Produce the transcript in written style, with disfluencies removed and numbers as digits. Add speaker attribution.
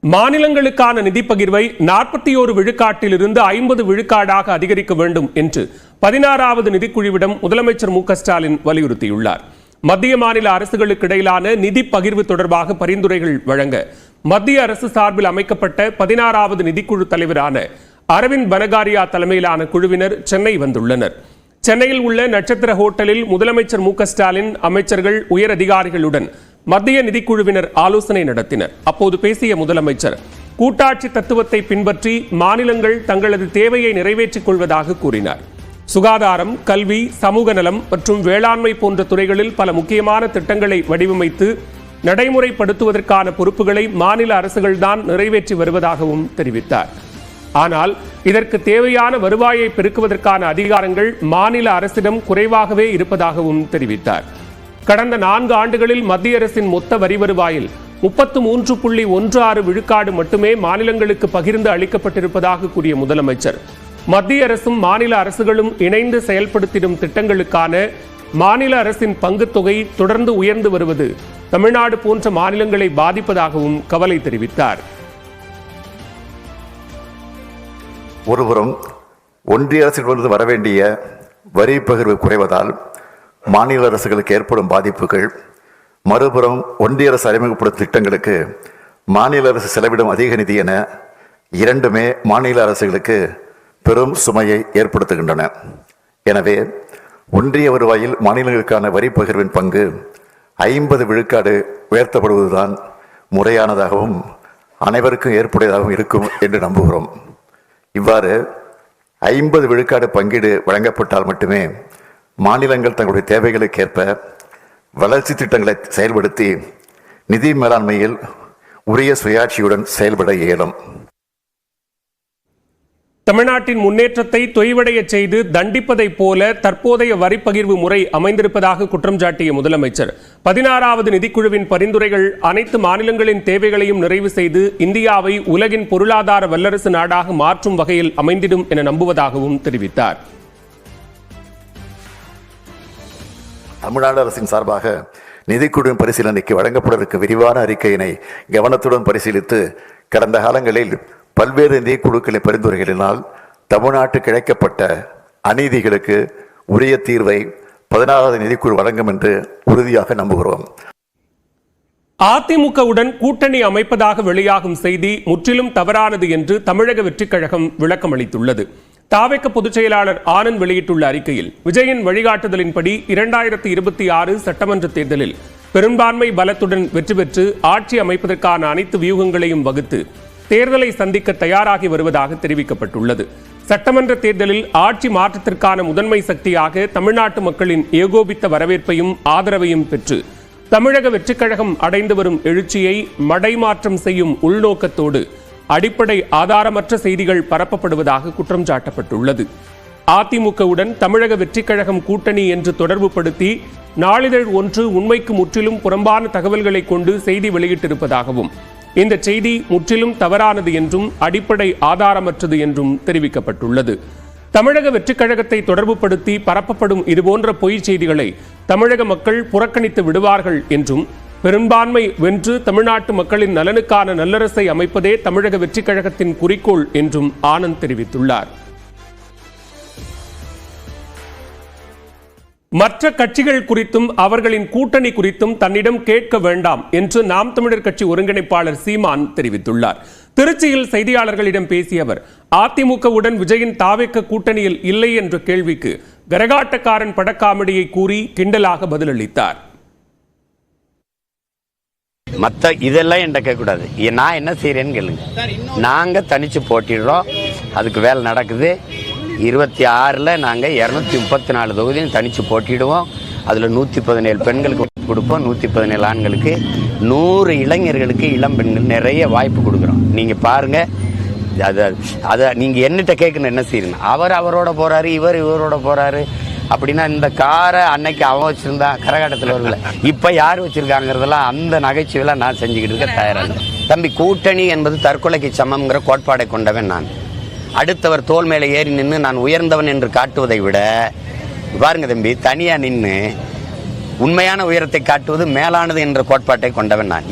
Speaker 1: மாநிலங்களுக்கான நிதி பகிர்வை 41 விழுக்காட்டிலிருந்து 50 விழுக்காடாக அதிகரிக்க வேண்டும் என்று 16வது நிதிக்குழுவிடம் முதலமைச்சர் மு க ஸ்டாலின் வலியுறுத்தியுள்ளார். மத்திய மாநில அரசுகளுக்கு இடையிலான நிதி பகிர்வு தொடர்பாக பரிந்துரைகள் வழங்க மத்திய அரசு சார்பில் அமைக்கப்பட்ட 16வது நிதிக்குழு தலைவரான அரவிந்த் பனகாரியா தலைமையிலான குழுவினர் சென்னை வந்துள்ளனர். சென்னையில் உள்ள நட்சத்திர ஹோட்டலில் முதலமைச்சர் மு க ஸ்டாலின் அமைச்சர்கள் உயர் அதிகாரிகளுடன் மத்திய நிதிக்குழுவினர் ஆலோசனை நடத்தினர். அப்போது பேசிய முதலமைச்சர் கூட்டாட்சி தத்துவத்தை பின்பற்றி மாநிலங்கள் தங்களது தேவையை நிறைவேற்றிக் கொள்வதாக கூறினார். சுகாதாரம், கல்வி, சமூக நலம் மற்றும் வேளாண்மை போன்ற துறைகளில் பல முக்கியமான திட்டங்களை வடிவமைத்து நடைமுறைப்படுத்துவதற்கான பொறுப்புகளை மாநில அரசுகள்தான் நிறைவேற்றி வருவதாகவும் தெரிவித்தார். ஆனால் இதற்கு தேவையான வருவாயை பெருக்குவதற்கான அதிகாரங்கள் மாநில அரசிடம் குறைவாகவே இருப்பதாகவும் தெரிவித்தார். கடந்த 4 ஆண்டுகளில் மத்திய அரசின் மொத்த வரி வருவாயில் 33.16 விழுக்காடு மட்டுமே மாநிலங்களுக்கு பகிர்ந்து அளிக்கப்பட்டிருப்பதாக கூறிய முதலமைச்சர், மத்திய அரசும் மாநில அரசுகளும் இணைந்து செயல்படுத்திடும் திட்டங்களுக்கான மாநில அரசின் பங்குத்தொகை தொடர்ந்து உயர்ந்து வருவது தமிழ்நாடு போன்ற மாநிலங்களை பாதிப்பதாகவும் கவலை தெரிவித்தார்.
Speaker 2: ஒருபுறம் ஒன்றிய அரசிடமிருந்து வரவேண்டிய வரி பகிர்வு குறைவதால் மாநில அரசுகளுக்கு ஏற்படும் பாதிப்புகள், மறுபுறம் ஒன்றிய அரசு அறிமுகப்படுத்தும் திட்டங்களுக்கு மாநில அரசு செலவிடும் அதிக நிதி என இரண்டுமே மாநில அரசுகளுக்கு பெரும் சுமையை ஏற்படுத்துகின்றன. எனவே ஒன்றிய வருவாயில் மாநிலங்களுக்கான வரி பகிர்வின் பங்கு 50 விழுக்காடு உயர்த்தப்படுவதுதான் முறையானதாகவும் அனைவருக்கும் ஏற்புடையதாகவும் இருக்கும் என்று நம்புகிறோம். இவ்வாறு 50 விழுக்காடு பங்கீடு வழங்கப்பட்டால் மட்டுமே மாநிலங்கள் தங்களுடைய தேவைகளுக்கேற்ப வளர்ச்சி திட்டங்களை செயல்படுத்தி நிதி மேலாண்மையில் உரிய சுயாட்சியுடன் செயல்பட இயலும்.
Speaker 1: தமிழ்நாட்டின் முன்னேற்றத்தை தொய்வடைய செய்து தண்டிப்பதைப் போல தற்போதைய வரி பகிர்வு முறை அமைந்திருப்பதாக குற்றம் சாட்டிய முதலமைச்சர், 16வது நிதிக்குழுவின் பரிந்துரைகள் அனைத்து மாநிலங்களின் தேவைகளையும் நிறைவு செய்து இந்தியாவை உலகின் பொருளாதார வல்லரசு நாடாக மாற்றும் வகையில் அமைந்திடும் என நம்புவதாகவும் தெரிவித்தார்.
Speaker 2: தமிழ்நாடு அரசின் சார்பாக நிதிக்குழுவின் பரிசீலனைக்கு வழங்கப்படவிருக்க விரிவான அறிக்கையினை கவனத்துடன் பரிசீலித்து கடந்த காலங்களில் பல்வேறு நிதிக்குழுக்களின் பரிந்துரைகளினால் தமிழ்நாட்டுக்கு இழைக்கப்பட்ட அநீதிகளுக்கு உரிய தீர்வை 16வது நிதிக்குழு வழங்கும் என்று உறுதியாக நம்புகிறோம்.
Speaker 1: அதிமுகவுடன் கூட்டணி அமைப்பதாக வெளியாகும் செய்தி முற்றிலும் தவறானது என்று தமிழக வெற்றிக் கழகம் விளக்கம் அளித்துள்ளது. தாவேக பொதுச் செயலாளர் ஆனந்த் வெளியிட்டுள்ள அறிக்கையில், விஜயின் வழிகாட்டுதலின்படி 2026 சட்டமன்ற தேர்தலில் பெரும்பான்மை பலத்துடன் வெற்றி பெற்று ஆட்சி அமைப்பதற்கான அனைத்து வியூகங்களையும் வகுத்து தேர்தலை சந்திக்க தயாராகி வருவதாக தெரிவிக்கப்பட்டுள்ளது. சட்டமன்ற தேர்தலில் ஆட்சி மாற்றத்திற்கான முதன்மை சக்தியாக தமிழ்நாட்டு மக்களின் ஏகோபித்த வரவேற்பையும் ஆதரவையும் பெற்று தமிழக வெற்றிக் கழகம் அடைந்து வரும் எழுச்சியை மடைமாற்றம் செய்யும் உள்நோக்கத்தோடு அடிப்படை ஆதாரமற்ற செய்திகள் பரப்பப்படுவதாக குற்றம் சாட்டப்பட்டுள்ளது. அதிமுகவுடன் தமிழக வெற்றிக் கழகம் கூட்டணி என்று தொடர்புபடுத்தி நாளிதழ் ஒன்று உண்மைக்கு முற்றிலும் புறம்பான தகவல்களை கொண்டு செய்தி வெளியிட்டிருப்பதாகவும், இந்த செய்தி முற்றிலும் தவறானது என்றும் அடிப்படை ஆதாரமற்றது என்றும் தெரிவிக்கப்பட்டுள்ளது. தமிழக வெற்றிக் கழகத்தை தொடர்புபடுத்தி பரப்பப்படும் இதுபோன்ற பொய் செய்திகளை தமிழக மக்கள் புறக்கணித்து விடுவார்கள் என்றும், பெரும்பான்மை வென்று தமிழ்நாட்டு மக்களின் நலனுக்கான நல்லரசை அமைப்பதே தமிழக வெற்றிக் கழகத்தின் குறிக்கோள் என்றும் ஆனந்த் தெரிவித்துள்ளார். மற்ற கட்சிகள் குறித்தும் அவர்களின் கூட்டணி குறித்தும் தன்னிடம் கேட்க வேண்டாம் என்று நாம் தமிழர் கட்சி ஒருங்கிணைப்பாளர் சீமான் தெரிவித்துள்ளார். திருச்சியில் செய்தியாளர்களிடம் பேசிய அவர், அதிமுகவுடன் விஜயின் தாவேக கூட்டணியில் இல்லை என்ற கேள்விக்கு கரகாட்டக்காரன் படக்காமெடியை கூறி கிண்டலாக பதிலளித்தார்.
Speaker 3: மற்ற இதெல்லாம் என்கிட்ட கேட்கக்கூடாது. நான் என்ன செய்கிறேன்னு கேளுங்க. நாங்கள் தனித்து போட்டிடுறோம், அதுக்கு வேலை நடக்குது. 26ல் நாங்கள் 234 தொகுதியும் தனித்து போட்டிடுவோம். அதில் 117 பெண்களுக்கு கொடுப்போம், 117 ஆண்களுக்கு, 100 இளைஞர்களுக்கு, இளம் பெண்கள் நிறைய வாய்ப்பு கொடுக்குறோம். நீங்கள் பாருங்கள். அதை நீங்கள் என்னகிட்ட கேட்கணும், என்ன செய்யணும். அவரோட போகிறாரு, இவரோட போகிறாரு அப்படின்னா, இந்த காரை அன்னைக்கு அவன் வச்சுருந்தா கரகாட்டத்தில் வரல, இப்போ யார் வச்சுருக்காங்கிறதெல்லாம் அந்த நகைச்சுவையெல்லாம் நான் செஞ்சுக்கிட்டு இருக்க தயாராக. தம்பி, கூட்டணி என்பது தற்கொலைக்கு சமம்ங்கிற கோட்பாடை கொண்டவன் நான். அடுத்தவர் தோல் மேலே ஏறி நின்று நான் உயர்ந்தவன் என்று காட்டுவதை விட, பாருங்க தம்பி, தனியாக நின்று உண்மையான உயரத்தை காட்டுவது மேலானது என்ற கோட்பாட்டை கொண்டவன் நான்.